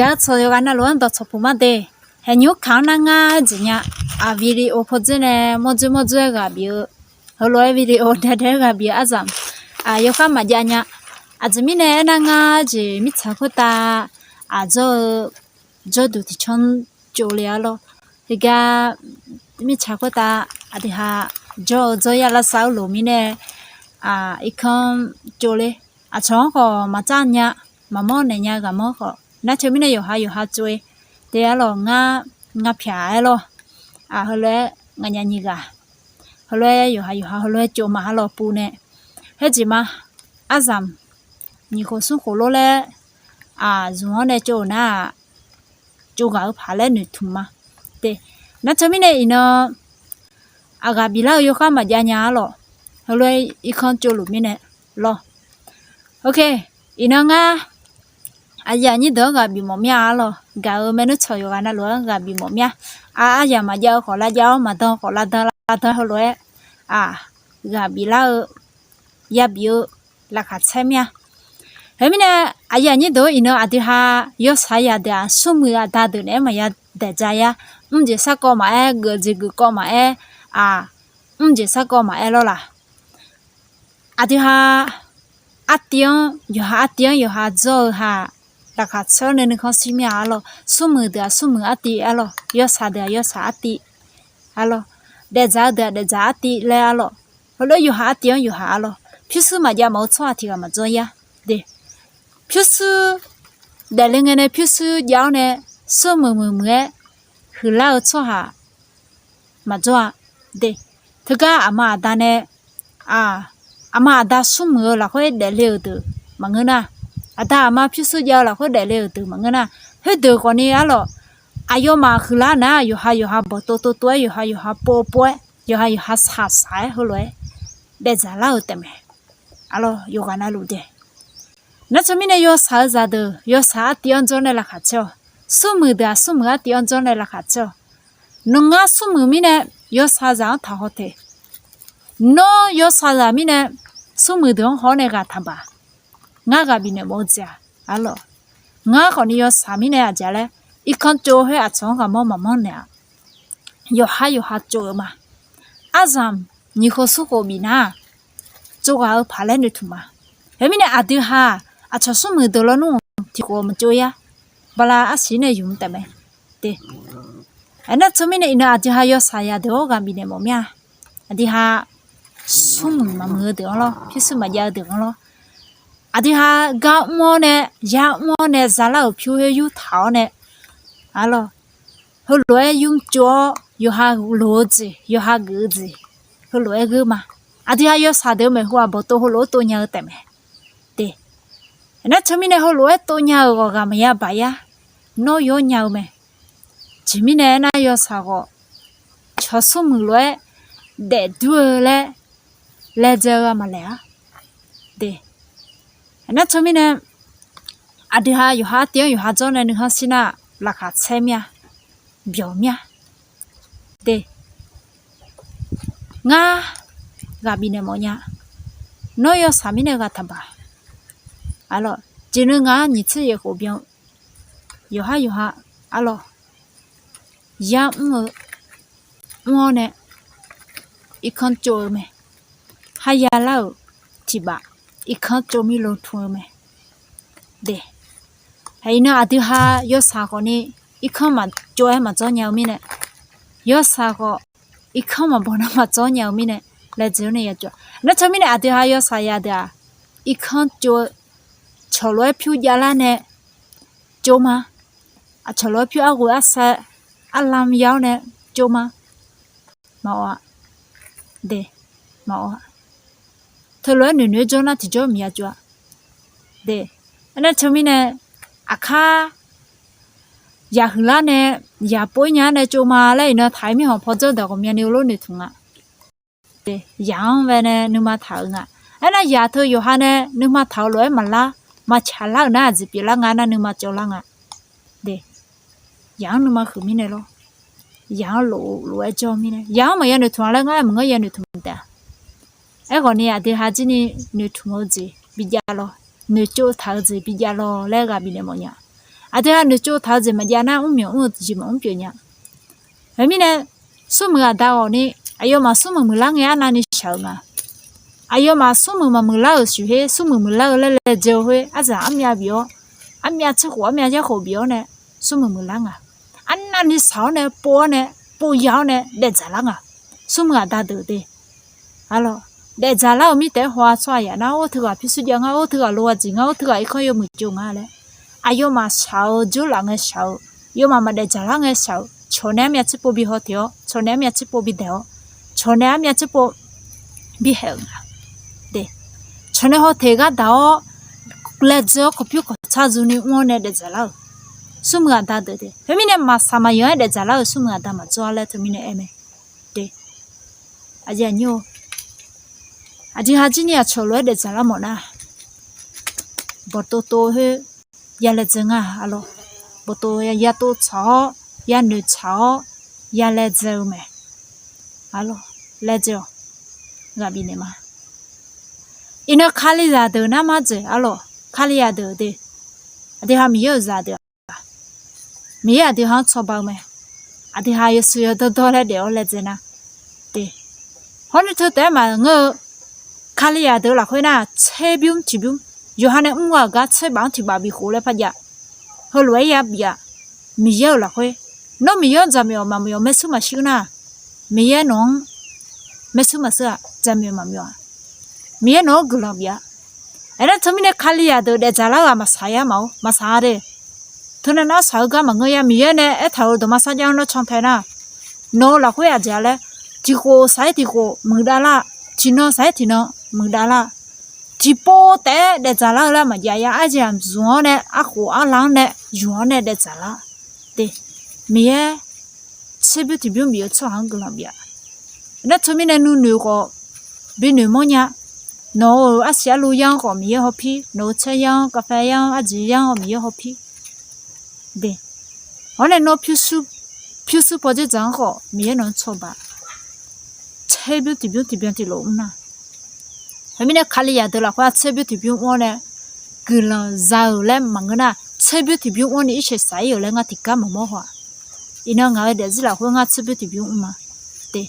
이가 저요가 나로한다 저포마데 해뉴 강나가 지냐 아 비디오 포즈네 모즈모즈가 비어 홀로에 비디오 데데가 비어 아잠 아 요가 마자냐 아즈미네 나가 지 미차고다 아저 저도 디천 졸이야로 이가 미차고다 아디하 저야라 사울로미네 아 이컴 졸레 아 저거 맞자냐 마모네냐 가모거 나 처음에 요하 쪼에 대야로 nga 피아로 아 헐레 nga냐니가 헐레 요하 헐레 쪼마로 뿌네 해지마 아잠 니고수 홀로레 아 중원에 쪼나 쪼가 팔레 느툼마 나 처음에 이너 아가 빌라 요가 마냐냐로 헐레 이컨 쪼루미네 로 오케이 이너가 아야니 너가 비모미야로 가으면은 저요가 나로가 비모미야 아야 마자 콜라자 마더 콜라더 홀로에 아 가빌라 야비오 라카체미야 해미네 아야니 너 이너 아디하 요사야다 수무야 다드네 마야 대자야 이제 사고마에 거지그 거마에 아 이제 사고마에로라 아디하 아띠용 요하 저하 라카 처는 컨시미 알로 수무다 수무 아띠 알로 요사다 요사 아띠 알로 데자다 데자 아띠 레 알로 홀로 요하 아띠용 요하 알로 피스 마자 모초아티가 마조야 네 피스 달링에네 피스 야오네 수무무무에 흘라어 초하 마조아 네 그가 아마 아다네 아마 아다 수무라 거에 내려도 망으나 아다 아마 피수야 라 거에 내려도 망으나 해도 거니 알로 아요마 흘라나 요하 보토토토 요하 뽀뽀 요하 사사에 흘러에 내자라우 때문에 알로 요가나 루데 나 처음에 요 사자도 요 사띠언 전에라 같죠 수무다 수무가 띠언 전에라 같죠 누가 수무미네 요 사자 다 호테 너 요사람이네 수무동 허네가 타봐 나가 비네 뭐지야 알로 나거니 요사미네 아자래 이컨 쪼해 아청가 뭐뭐뭐네 요하 쪼마 아잠 니호수고미나 쪼가 발레네 투마 에미네 아드하 아처 수무들로노 티고 쪼야 발라 아시네 용 때문에 네 에나 처음에 이나 아드하 요사야 되어가 비네 뭐냐 아디하 숨 마음에 들어 피스 마야 들어 아디하 가모네 야모네 잘라 표해 유타네 알로 홀로에 용조 요하 로지 요하 그지 홀로에 그마 아디하 요 사데메 후아 보토 홀로 또냐 때문에 네 나 처음에 홀로에 또냐고 가면 봐야 너 요냐메 지민에 나 요 사고 저 숨으로에 내 두을에 레저가 말이야. 네. 나 처음에는 아디하 요하 띠어 요하 전에는 하시나 라카 체미야. 묘미야. 네. nga 가비네 뭐냐. 너요 사미네 같아 봐. 알로. 지는 nga 니츠의 고병. 요하 알로. 야무 뭐네. 이컨 쪼메. 하야라우 티바 이컨 쪼미로 투메 네 하이나 아드하 요사고니 이컨만 쪼에만 쪼냐미네 요사고 이컨만 보나만 쪼냐미네 레즈네 야쪼 나 처음에 아드하 요사야다 이컨 쪼 철로에 퓨야라네 쪼마 아 철로에 퓨하고 아사 알람 야오네 쪼마 마와 네 마와 털로에 눈에 전화 뒤져 미야죠. 네. 나 처음에 아카 야흘라네 야보냐네 조마래 너 타이밍 퍼져다고 면이로네 통아. 네. 양외네 누마 타응아. 아나 야토 요하네 누마 타로에 말라 마찰라 나지 빌랑아나 누마 쫄랑아. 네. 양 누마 흐미네로. 양 로에 좀이네. 양 뭐야네 통알랑아 뭔가 얘네 통다. 에거니 아디하지니 뉴투모지 비자로 뉴쪼 타지 비자로 레가 비네 뭐냐 阿爹你做他怎么家那我自么别呢？后面呢，苏木啊大哦呢，哎呦嘛苏木木啷个那你晓嘛？哎呦嘛苏木嘛木啷个学，苏木木啷个来教会，阿是阿面表，阿面吃火面家好表呢，苏木木啷啊？安那你少呢，波呢，波腰呢，来咋啷啊？苏木啊大得的，好了。để trả lao mi té hoa xoay à nó thừa à phía dưới ngao thừa lúa gì ngao thừa ấy coi một chung à đấy ayo mà sao chú là nghe sao yo mà để trả lao nghe sao cho nên mẹ chỉ bộ bị hot thiếu cho nên mẹ chỉ bộ bị đeo cho nên mẹ chỉ bộ bị hẹn à đấy cho nên họ thấy cái đó lẽ cho có phiếu có cha chú ni mua này để trả lao số người ta được đấy thế mình mà sao mà yêu để trả lao số người ta mà cho lại thì mình em đấy à giờ nhiều aji haji ni acholo de zala mona boto he ya le zenga alo boto ya to cha ya nu cha ya le zeu me alo le zeu ga bi ne ma ina khali za de na ma je alo khali ya de ade ha mi yo za de mi ya de ha cho ba me ade ha yo su yo do le de o le zena de hon to te ma ngo khá là được là khối na chế biếng chỉ biếng, giờ hắn em mua cái chế bán thì bà bị khổ lại phải vậy, hồi lúc ấy bây mì yêu là khối, nó mì yêu giờ mì mà mì mấy số mà xíu na, mì yêu nó mấy số mà xíu giờ mì yêu nó gửi làm vậy, anh nói thôi mình khá là được để trả lại mà xài mà xài đấy, thôi nên nó xài cái mà người mì yêu này thầu đồ mà xài cho nó trong thế na, nó là khối à giờ này, thì cô xài thì cô mừng đã là, chỉ nó xài thì nó mừng đã là chỉ bỏ té để trả lại là mà giờ ai làm ruộng này à khổ à lăng này ruộng này để trả lại để mía chế biến thì biến cho hàng cái làm việc nó cho mình nên nuôi có bên nuôi món nhá nó à xả lúa yang có mía hộp pi nó chơi yang cà phê yang à gì yang có mía hộp pi để hôm nay nó phiêu su bao giờ chẳng có mía nó cho bà chế biến thì lộn na mình khá là được là qua chế biến thì biến ôn này cứ là giàu lên mà cái na chế biến thì biến ôn này ít sai ở lên ngã thịt cá mà mua hoa, ina ngã để gì là hoa ngã chế biến thì biến mà, để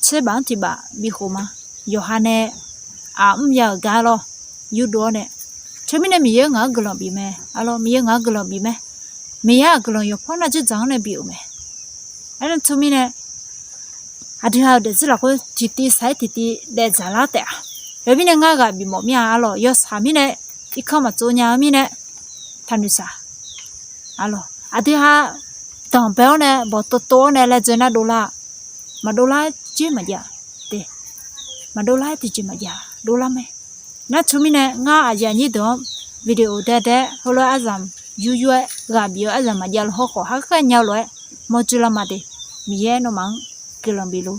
chế bán thì bà bị khổ mà, giờ hắn này giờ gà lo, yêu đua này, cho mình này ngã cái lòng bị mẹ, alo ngã cái lòng bị mẹ, cái lòng yêu phong là chỉ chẳng này bị mẹ, anh cho mình này, à để gì là hoa thịt sai thịt để trả lại đấy. bởi vì người ta bị mất nhà alo, giờ sao mình này, ít không mà做nhà mình này, thành như sao, alo, thì ha, đồng béo này, bỏ to này là chuyện là đô la chỉ mà giờ, để, mà đô la thì chỉ mà giờ, đô la mấy, nãy chúng mình này, ngã giờ như đó, video để, hồi là azam, gặp nhiều azam mà giờ họ khó hát cái nhau rồi, một chút là mà để, mình nó mang cái lòng bị lú.